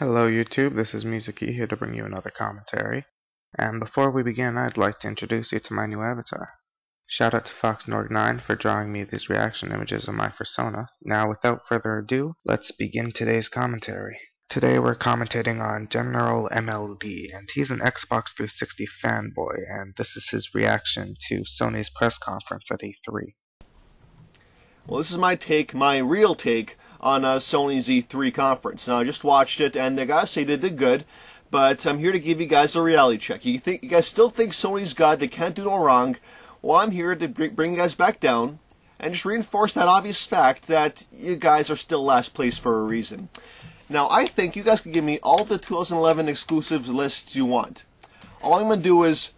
Hello YouTube, this is Mizuki here to bring you another commentary. And before we begin, I'd like to introduce you to my new avatar. Shout out to FoxNorg9 for drawing me these reaction images of my persona. Now without further ado, let's begin today's commentary. Today we're commentating on General MLD, and he's an Xbox360 fanboy, and this is his reaction to Sony's press conference at E3. Well, this is my real take on Sony's E3 conference. Now, I just watched it, and I gotta say they did good, but I'm here to give you guys a reality check. You guys still think Sony's God, they can't do no wrong? Well, I'm here to bring you guys back down and just reinforce that obvious fact that you guys are still last place for a reason. Now, I think you guys can give me all the 2011 exclusive lists you want. All I'm gonna do is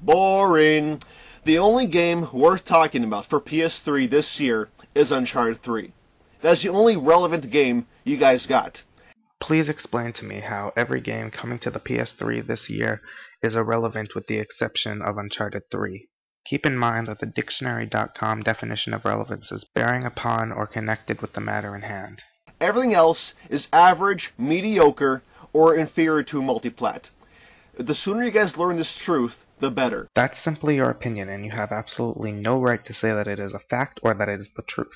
boring. The only game worth talking about for PS3 this year is Uncharted 3. That's the only relevant game you guys got. Please explain to me how every game coming to the PS3 this year is irrelevant with the exception of Uncharted 3. Keep in mind that the dictionary.com definition of relevance is bearing upon or connected with the matter in hand. Everything else is average, mediocre, or inferior to multiplat. The sooner you guys learn this truth, the better. That's simply your opinion, and you have absolutely no right to say that it is a fact or that it is the truth.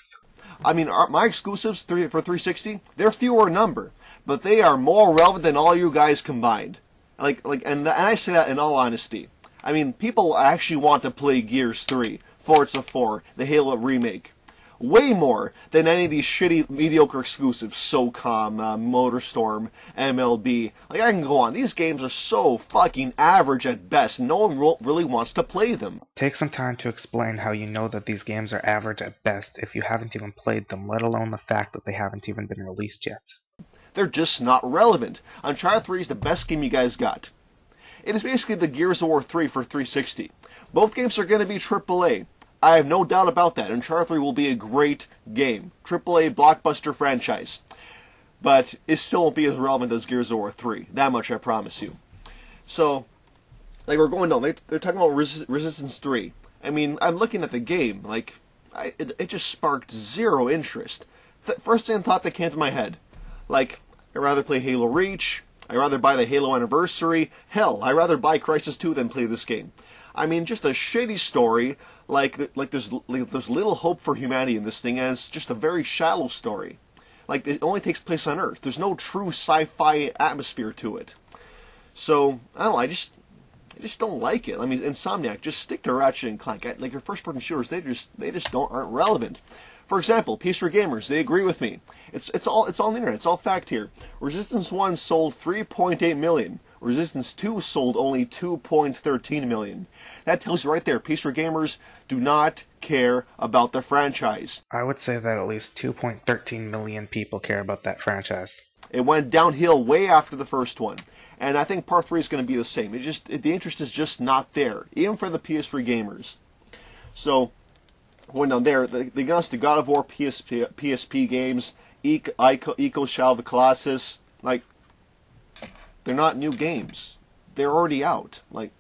I mean, my exclusives for 360, they're fewer in number, but they are more relevant than all you guys combined. And I say that in all honesty. I mean, people actually want to play Gears 3, Forza 4, the Halo remake. Way more than any of these shitty, mediocre exclusives, SOCOM, MotorStorm, MLB. Like, I can go on. These games are so fucking average at best. No one really wants to play them. Take some time to explain how you know that these games are average at best if you haven't even played them, let alone the fact that they haven't even been released yet. They're just not relevant. Uncharted 3 is the best game you guys got. It is basically the Gears of War 3 for 360. Both games are going to be AAA. I have no doubt about that. Uncharted 3 will be a great game. AAA blockbuster franchise. But it still won't be as relevant as Gears of War 3. That much I promise you. So, like, we're going down. They're talking about Resistance 3. I mean, I'm looking at the game. Like, it just sparked zero interest. First thought that came to my head. Like, I'd rather play Halo Reach. I'd rather buy the Halo Anniversary. Hell, I'd rather buy Crysis 2 than play this game. I mean, just a shitty story. Like there's little hope for humanity in this thing, and it's just a very shallow story. Like, it only takes place on Earth. There's no true sci-fi atmosphere to it. So, I don't know, I just don't like it. I mean, Insomniac, just stick to Ratchet and Clank. Like, your first-person shooters, they just aren't relevant. For example, PS3 gamers, they agree with me. It's all on the internet. It's all fact here. Resistance 1 sold 3.8 million. Resistance 2 sold only 2.13 million. That tells you right there, PS4 gamers do not care about the franchise. I would say that at least 2.13 million people care about that franchise. It went downhill way after the first one. And I think Part 3 is going to be the same. The interest is just not there, even for the PS3 gamers. So, going down there, they got us the God of War PSP games, Eco Shadow of the Colossus. Like, they're not new games. They're already out. Like,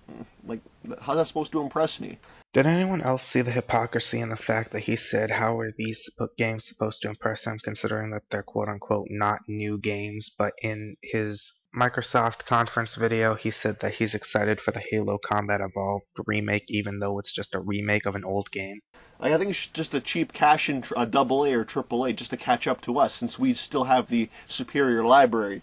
how's that supposed to impress me? Did anyone else see the hypocrisy in the fact that he said how are these games supposed to impress him considering that they're quote-unquote not new games, but in his Microsoft conference video he said that he's excited for the Halo Combat Evolved remake even though it's just a remake of an old game. Like, I think it's just a cheap cash-in AA or AAA just to catch up to us since we still have the superior library.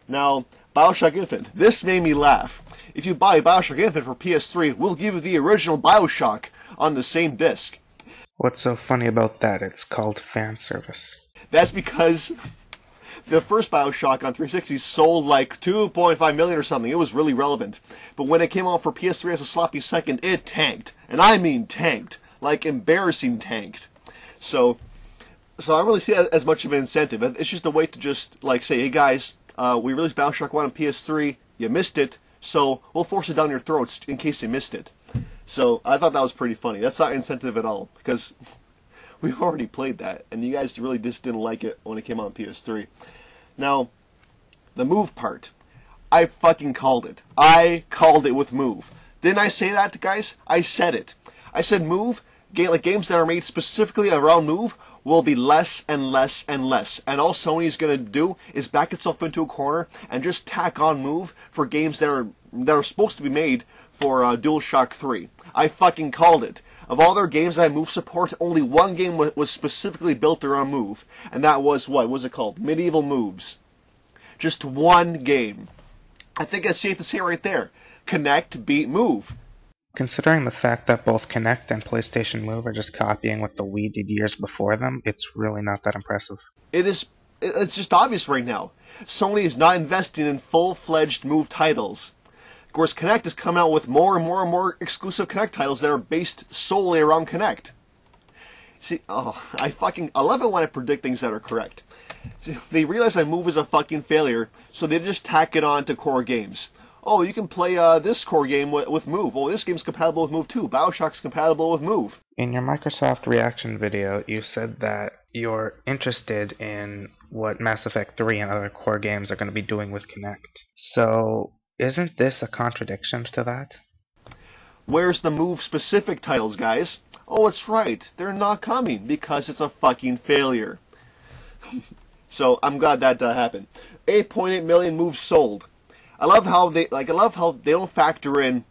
Now, BioShock Infinite. This made me laugh. If you buy BioShock Infinite for PS3, we'll give you the original BioShock on the same disc. What's so funny about that? It's called fan service. That's because the first BioShock on 360 sold like 2.5 million or something. It was really relevant. But when it came out for PS3 as a sloppy second, it tanked. And I mean tanked. Like, embarrassing tanked. So I don't really see that as much of an incentive. It's just a way to just, like, say, hey guys, we released BioShock 1 on PS3, you missed it, so we'll force it down your throats in case you missed it. So I thought that was pretty funny. That's not incentive at all, because we've already played that, and you guys really just didn't like it when it came out on PS3. Now, the move part. I fucking called it. I called it with move. Didn't I say that, guys? I said it. I said move, like games that are made specifically around move, will be less and less and less. And all Sony's going to do is back itself into a corner and just tack on Move for games that are supposed to be made for DualShock 3. I fucking called it. Of all their games that Move support, only one game was specifically built around Move. And that was, what was it called? Medieval Moves. Just one game. I think it's safe to say right there. Kinect beat Move. Considering the fact that both Kinect and PlayStation Move are just copying what the Wii did years before them, it's really not that impressive. It's just obvious right now. Sony is not investing in full-fledged Move titles. Of course, Kinect is coming out with more and more and more exclusive Kinect titles that are based solely around Kinect. See, I love it when I predict things that are correct. See, they realize that Move is a fucking failure, so they just tack it on to core games. Oh, you can play this core game with Move. Oh, this game's compatible with Move too. BioShock's compatible with Move. In your Microsoft reaction video, you said that you're interested in what Mass Effect 3 and other core games are going to be doing with Kinect. So, isn't this a contradiction to that? Where's the Move-specific titles, guys? Oh, it's right. They're not coming because it's a fucking failure. So, I'm glad that happened. 8.8 million Moves sold. I love how they don't factor in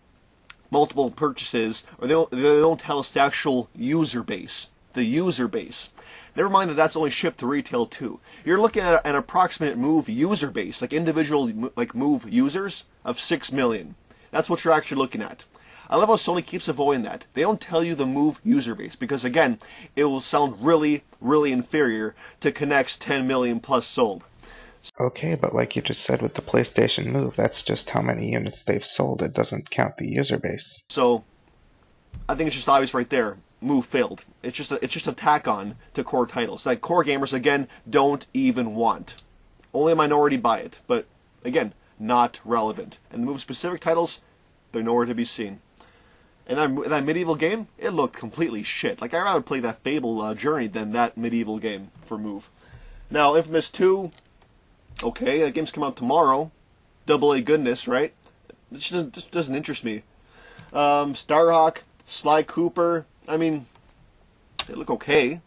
multiple purchases, or they don't tell us the actual user base. The user base. Never mind that that's only shipped to retail too. You're looking at an approximate Move user base, like individual Move users of 6 million. That's what you're actually looking at. I love how Sony keeps avoiding that. They don't tell you the Move user base because again, it will sound really, really inferior to Kinect's 10 million plus sold. Okay, but like you just said with the PlayStation Move, that's just how many units they've sold. It doesn't count the user base. So, I think it's just obvious right there. Move failed. It's just a tack on to core titles that core gamers again don't even want. Only a minority buy it, but again, not relevant. And the Move specific titles, they're nowhere to be seen. And that medieval game, it looked completely shit. Like I'd rather play that Fable Journey than that medieval game for Move. Now, Infamous 2. Okay, that game's come out tomorrow. AA goodness, right? It just doesn't interest me. Starhawk, Sly Cooper. I mean, they look okay.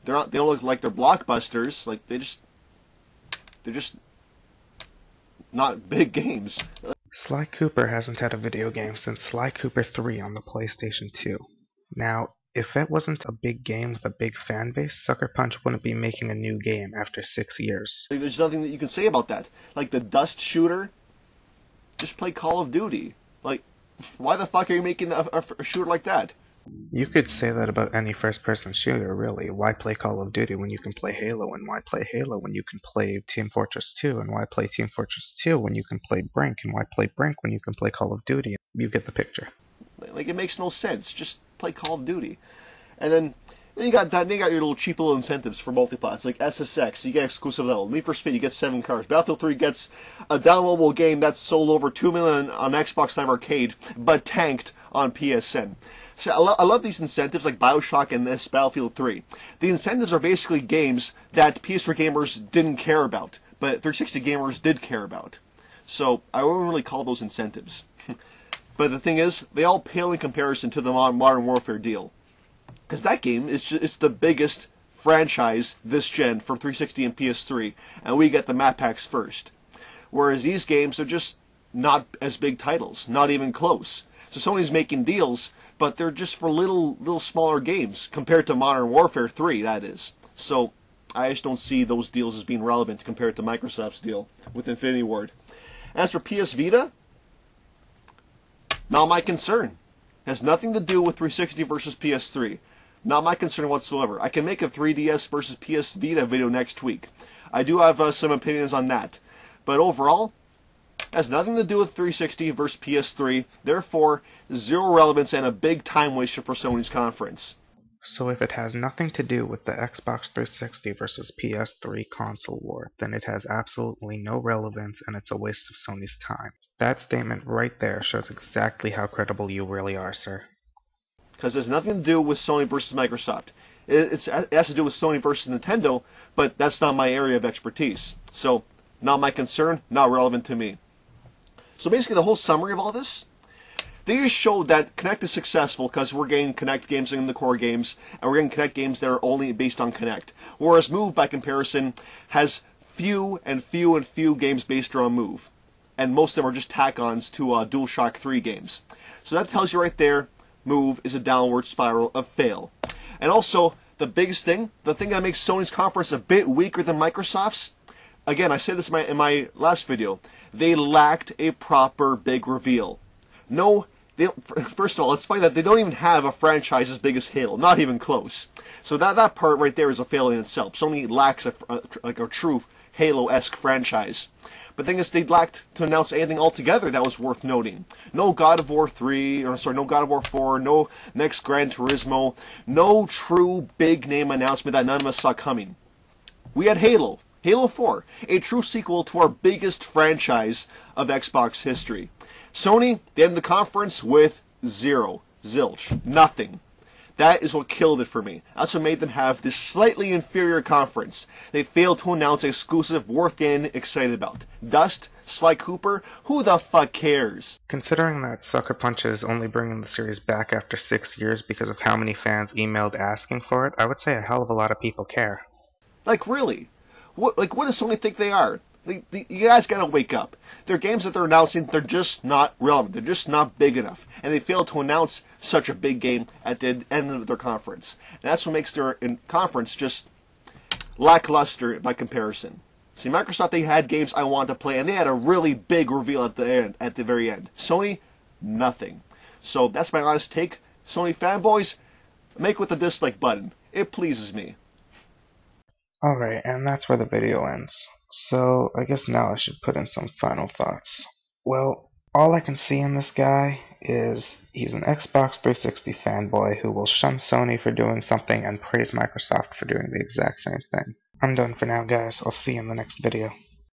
They don't look like they're blockbusters. Like they're just not big games. Sly Cooper hasn't had a video game since Sly Cooper 3 on the PlayStation 2. Now, if it wasn't a big game with a big fan base, Sucker Punch wouldn't be making a new game after 6 years. There's nothing that you can say about that. Like the Dust shooter, just play Call of Duty. Like, why the fuck are you making a shooter like that? You could say that about any first-person shooter, really. Why play Call of Duty when you can play Halo, and why play Halo when you can play Team Fortress 2, and why play Team Fortress 2 when you can play Brink, and why play Brink when you can play Call of Duty? You get the picture. Like, it makes no sense. Just play Call of Duty. And then you got your little cheap little incentives for multiplats, like SSX, you get exclusive level. Need for Speed, you get 7 cars. Battlefield 3 gets a downloadable game that's sold over 2 million on Xbox Live Arcade, but tanked on PSN. So I love these incentives like BioShock and this Battlefield 3. The incentives are basically games that PS4 gamers didn't care about, but 360 gamers did care about. So I wouldn't really call those incentives. But the thing is, they all pale in comparison to the Modern Warfare deal. Because that game is it's the biggest franchise this gen for 360 and PS3, and we get the map packs first. Whereas these games are just not as big titles, not even close. So Sony's making deals, but they're just for little smaller games, compared to Modern Warfare 3, that is. So I just don't see those deals as being relevant compared to Microsoft's deal with Infinity Ward. As for PS Vita, not my concern. Has nothing to do with 360 versus PS3. Not my concern whatsoever. I can make a 3DS versus PS Vita video next week. I do have some opinions on that. But overall, has nothing to do with 360 versus PS3. Therefore, zero relevance and a big time waster for Sony's conference. So if it has nothing to do with the Xbox 360 versus PS3 console war, then it has absolutely no relevance and it's a waste of Sony's time. That statement right there shows exactly how credible you really are, sir. Because it has nothing to do with Sony versus Microsoft. It has to do with Sony versus Nintendo, but that's not my area of expertise. So, not my concern, not relevant to me. So basically the whole summary of all this, They just showed that Kinect is successful because we're getting Kinect games in the core games, and we're getting Kinect games that are only based on Kinect. Whereas Move, by comparison, has few games based around Move. And most of them are just tack-ons to DualShock 3 games. So that tells you right there, Move is a downward spiral of fail. And also, the biggest thing, the thing that makes Sony's conference a bit weaker than Microsoft's, again, I said this in my last video, they lacked a proper big reveal. No, first of all, it's funny that they don't even have a franchise as big as Halo, not even close. So that part right there is a failure in itself. Sony lacks a true Halo-esque franchise. But the thing is, they lacked to announce anything altogether that was worth noting. No God of War 3, or sorry, no God of War 4, no next Gran Turismo, no true big-name announcement that none of us saw coming. We had Halo 4, a true sequel to our biggest franchise of Xbox history. Sony, they ended the conference with zero, zilch, nothing. That is what killed it for me. That's what made them have this slightly inferior conference. They failed to announce an exclusive worth getting excited about. Dust? Sly Cooper? Who the fuck cares? Considering that Sucker Punch is only bringing the series back after 6 years because of how many fans emailed asking for it, I would say a hell of a lot of people care. Like, really? What does Sony think they are? You guys gotta wake up. Their games that they're announcing, they're just not relevant. They're just not big enough. And they failed to announce such a big game at the end of their conference. And that's what makes their conference just lackluster by comparison. See, Microsoft, they had games I wanted to play, and they had a really big reveal at the very end. Sony, nothing. So that's my honest take. Sony fanboys, make with the dislike button. It pleases me. Alright, and that's where the video ends. So, I guess now I should put in some final thoughts. Well, all I can see in this guy is he's an Xbox 360 fanboy who will shun Sony for doing something and praise Microsoft for doing the exact same thing. I'm done for now, guys. I'll see you in the next video.